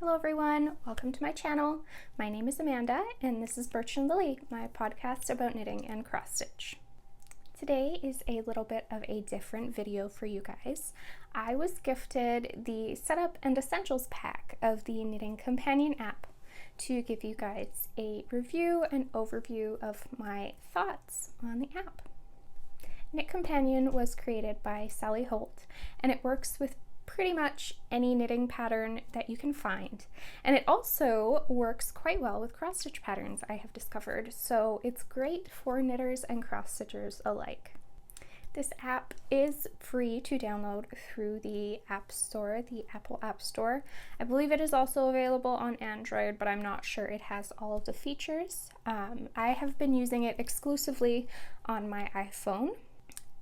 Hello everyone, welcome to my channel. My name is Amanda and this is Birch and Lily, my podcast about knitting and cross stitch. Today is a little bit of a different video for you guys. I was gifted the Setup and Essentials pack of the knitCompanion app to give you guys a review and overview of my thoughts on the app. knitCompanion was created by Sally Holt and it works with pretty much any knitting pattern that you can find, and it also works quite well with cross stitch patterns, I have discovered, so it's great for knitters and cross stitchers alike. This app is free to download through the App Store, the Apple App Store. I believe it is also available on Android, but I'm not sure it has all of the features. I have been using it exclusively on my iPhone,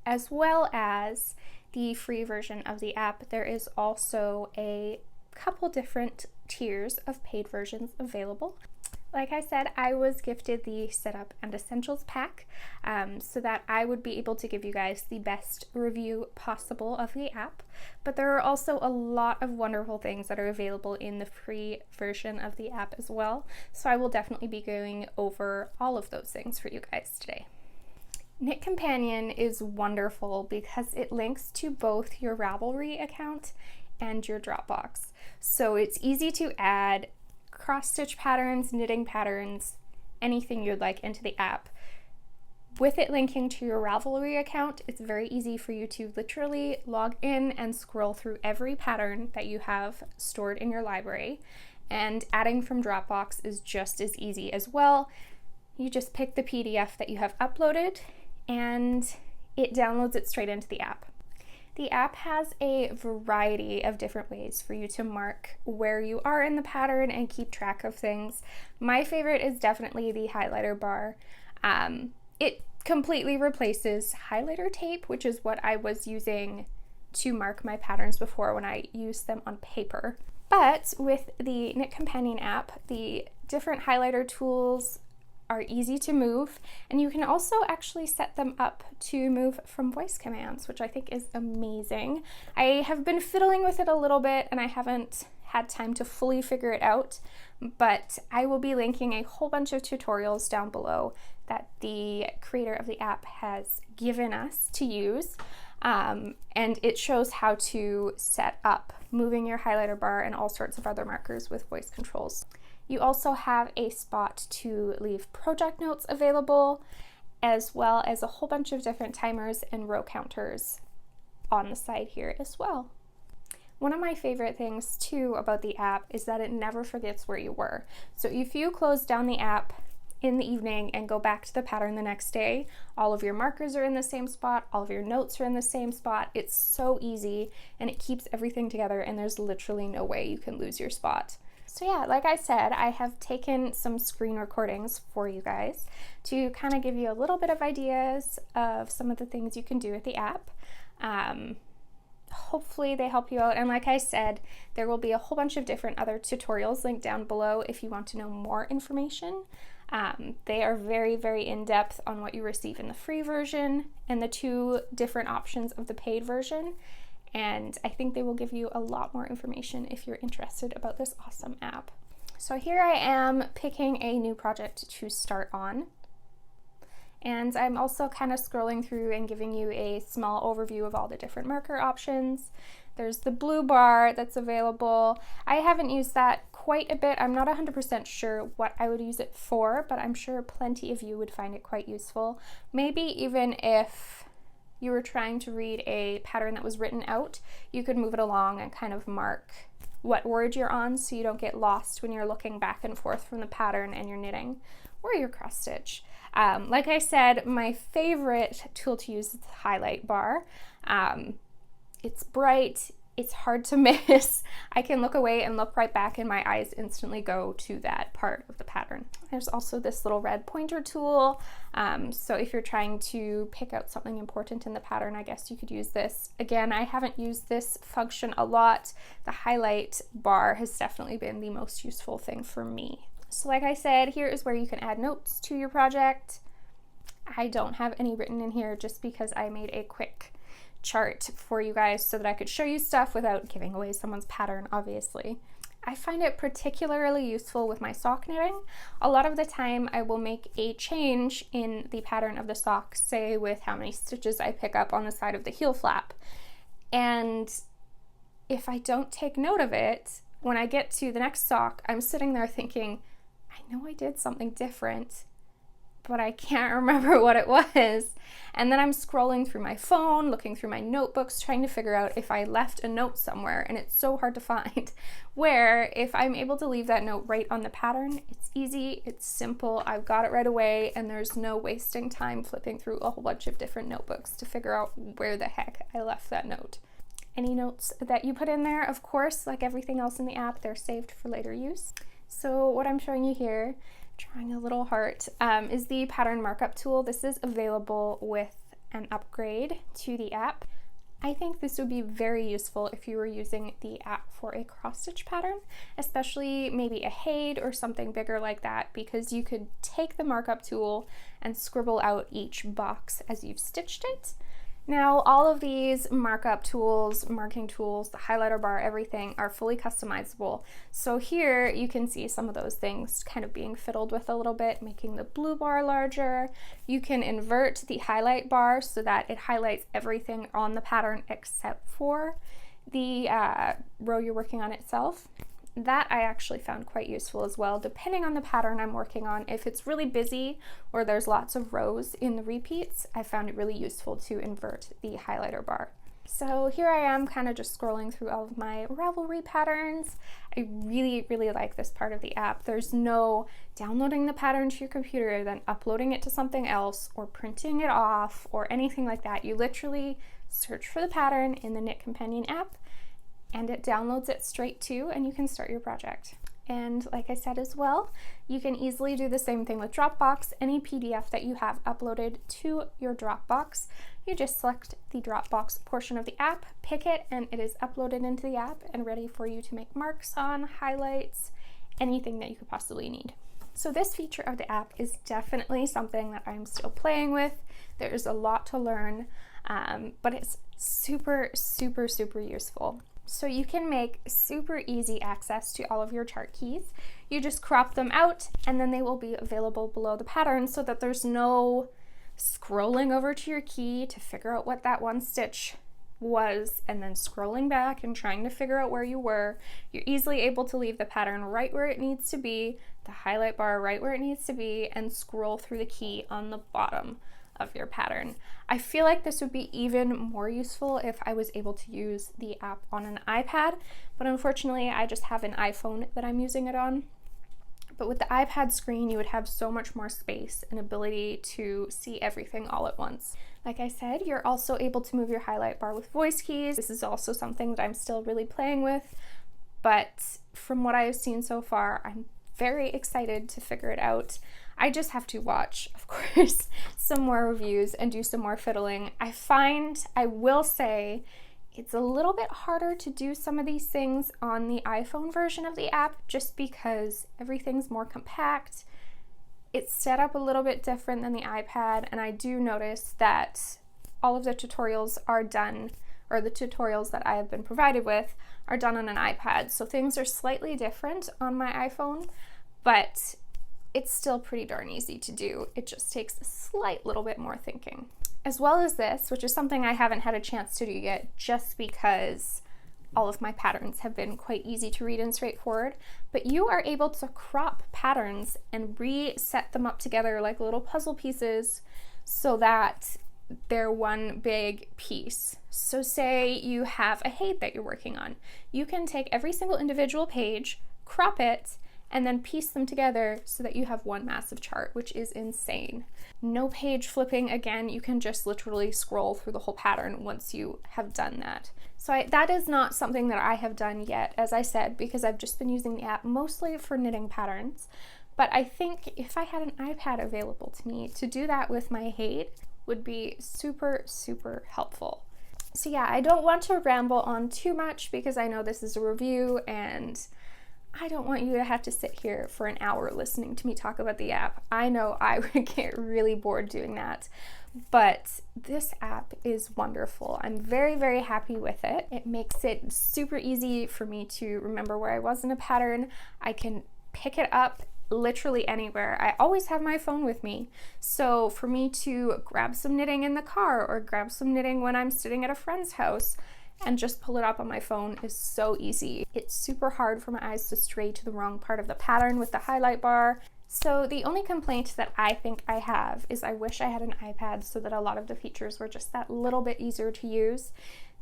as well as the free version of the app. There is also a couple different tiers of paid versions available. Like I said, I was gifted the Setup and Essentials pack so that I would be able to give you guys the best review possible of the app, but there are also a lot of wonderful things that are available in the free version of the app as well, so I will definitely be going over all of those things for you guys today. knitCompanion is wonderful because it links to both your Ravelry account and your Dropbox. So it's easy to add cross-stitch patterns, knitting patterns, anything you'd like into the app. With it linking to your Ravelry account, it's very easy for you to literally log in and scroll through every pattern that you have stored in your library. And adding from Dropbox is just as easy as well. You just pick the PDF that you have uploaded and it downloads it straight into the app. The app has a variety of different ways for you to mark where you are in the pattern and keep track of things. My favorite is definitely the highlighter bar. It completely replaces highlighter tape, which is what I was using to mark my patterns before when I used them on paper. But with the knitCompanion app, the different highlighter tools are easy to move, and you can also actually set them up to move from voice commands, which I think is amazing. I have been fiddling with it a little bit and I haven't had time to fully figure it out, but I will be linking a whole bunch of tutorials down below that the creator of the app has given us to use, and it shows how to set up moving your highlighter bar and all sorts of other markers with voice controls. You also have a spot to leave project notes available, as well as a whole bunch of different timers and row counters on the side here as well. One of my favorite things too about the app is that it never forgets where you were. So if you close down the app in the evening and go back to the pattern the next day, all of your markers are in the same spot, all of your notes are in the same spot. It's so easy and it keeps everything together, and there's literally no way you can lose your spot. So yeah, like I said, I have taken some screen recordings for you guys to kind of give you a little bit of ideas of some of the things you can do with the app. Hopefully they help you out, and like I said, there will be a whole bunch of different other tutorials linked down below if you want to know more information. They are very, very in-depth on what you receive in the free version and the two different options of the paid version. And I think they will give you a lot more information if you're interested about this awesome app. So here I am picking a new project to start on. And I'm also kind of scrolling through and giving you a small overview of all the different marker options. There's the blue bar that's available. I haven't used that quite a bit. I'm not 100% sure what I would use it for, but I'm sure plenty of you would find it quite useful. Maybe even if you were trying to read a pattern that was written out, you could move it along and kind of mark what word you're on so you don't get lost when you're looking back and forth from the pattern and you're knitting or your cross stitch. Like I said, my favorite tool to use is the highlight bar. It's bright, it's hard to miss. I can look away and look right back and my eyes instantly go to that part of the pattern. There's also this little red pointer tool. So if you're trying to pick out something important in the pattern, I guess you could use this. Again, I haven't used this function a lot. The highlight bar has definitely been the most useful thing for me. So like I said, here is where you can add notes to your project. I don't have any written in here just because I made a quick chart for you guys so that I could show you stuff without giving away someone's pattern, obviously. I find it particularly useful with my sock knitting. A lot of the time I will make a change in the pattern of the sock, say with how many stitches I pick up on the side of the heel flap. And if I don't take note of it, when I get to the next sock, I'm sitting there thinking, I know I did something different, but I can't remember what it was. And then I'm scrolling through my phone, looking through my notebooks, trying to figure out if I left a note somewhere, and it's so hard to find. Where if I'm able to leave that note right on the pattern, it's easy, it's simple, I've got it right away, and there's no wasting time flipping through a whole bunch of different notebooks to figure out where the heck I left that note. Any notes that you put in there, of course, like everything else in the app, they're saved for later use. So what I'm showing you here, drawing a little heart, is the pattern markup tool. This is available with an upgrade to the app. I think this would be very useful if you were using the app for a cross stitch pattern, especially maybe a Haid or something bigger like that, because you could take the markup tool and scribble out each box as you've stitched it. Now, all of these markup tools, marking tools, the highlighter bar, everything are fully customizable. So here you can see some of those things kind of being fiddled with a little bit, making the blue bar larger. You can invert the highlight bar so that it highlights everything on the pattern except for the row you're working on itself. That I actually found quite useful as well, depending on the pattern I'm working on. If it's really busy or there's lots of rows in the repeats, I found it really useful to invert the highlighter bar. So here I am kind of just scrolling through all of my Ravelry patterns. I really, really like this part of the app. There's no downloading the pattern to your computer, then uploading it to something else or printing it off or anything like that. You literally search for the pattern in the knitCompanion app, and it downloads it straight to, and you can start your project. And like I said as well, you can easily do the same thing with Dropbox. Any PDF that you have uploaded to your Dropbox, you just select the Dropbox portion of the app, pick it, and it is uploaded into the app and ready for you to make marks on, highlights, anything that you could possibly need. So this feature of the app is definitely something that I'm still playing with. There's a lot to learn, but it's super, super, super useful. So you can make super easy access to all of your chart keys. You just crop them out and then they will be available below the pattern so that there's no scrolling over to your key to figure out what that one stitch was and then scrolling back and trying to figure out where you were. You're easily able to leave the pattern right where it needs to be, the highlight bar right where it needs to be, and scroll through the key on the bottom of your pattern. I feel like this would be even more useful if I was able to use the app on an iPad, but unfortunately I just have an iPhone that I'm using it on. But with the iPad screen, you would have so much more space and ability to see everything all at once. Like I said, you're also able to move your highlight bar with voice keys. This is also something that I'm still really playing with, but from what I've seen so far, I'm very excited to figure it out. I just have to watch, of course, some more reviews and do some more fiddling. I will say, it's a little bit harder to do some of these things on the iPhone version of the app just because everything's more compact. It's set up a little bit different than the iPad, and I do notice that all of the tutorials are done, or the tutorials that I have been provided with are done on an iPad. So things are slightly different on my iPhone, but it's still pretty darn easy to do. It just takes a slight little bit more thinking. As well as this, which is something I haven't had a chance to do yet just because all of my patterns have been quite easy to read and straightforward, but you are able to crop patterns and reset them up together like little puzzle pieces so that they're one big piece. So say you have a Haid that you're working on. You can take every single individual page, crop it, and then piece them together so that you have one massive chart, which is insane. No page flipping again, you can just literally scroll through the whole pattern once you have done that. So that is not something that I have done yet, as I said, because I've just been using the app mostly for knitting patterns. But I think if I had an iPad available to me to do that with my Haid would be super, super helpful. So yeah, I don't want to ramble on too much because I know this is a review and I don't want you to have to sit here for an hour listening to me talk about the app. I know I would get really bored doing that, but this app is wonderful. I'm very, very happy with it. It makes it super easy for me to remember where I was in a pattern. I can pick it up literally anywhere. I always have my phone with me. So for me to grab some knitting in the car or grab some knitting when I'm sitting at a friend's house and just pull it up on my phone is so easy. It's super hard for my eyes to stray to the wrong part of the pattern with the highlight bar. So the only complaint that I think I have is I wish I had an iPad so that a lot of the features were just that little bit easier to use.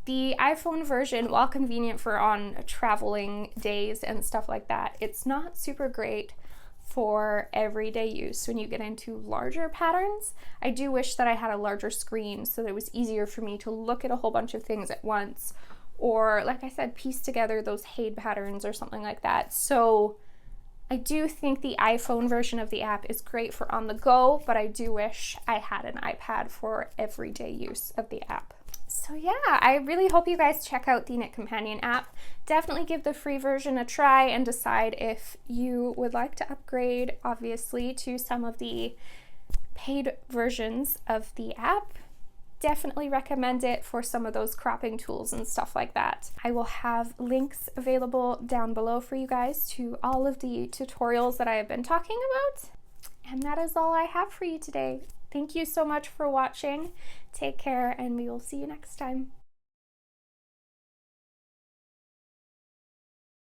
The iPhone version, while convenient for on traveling days and stuff like that, it's not super great for everyday use when you get into larger patterns. I do wish that I had a larger screen so that it was easier for me to look at a whole bunch of things at once, or like I said, piece together those Haid patterns or something like that. So I do think the iPhone version of the app is great for on the go, but I do wish I had an iPad for everyday use of the app. So yeah, I really hope you guys check out the knitCompanion app. Definitely give the free version a try and decide if you would like to upgrade, obviously, to some of the paid versions of the app. Definitely recommend it for some of those cropping tools and stuff like that. I will have links available down below for you guys to all of the tutorials that I have been talking about. And that is all I have for you today. Thank you so much for watching. Take care, and we will see you next time.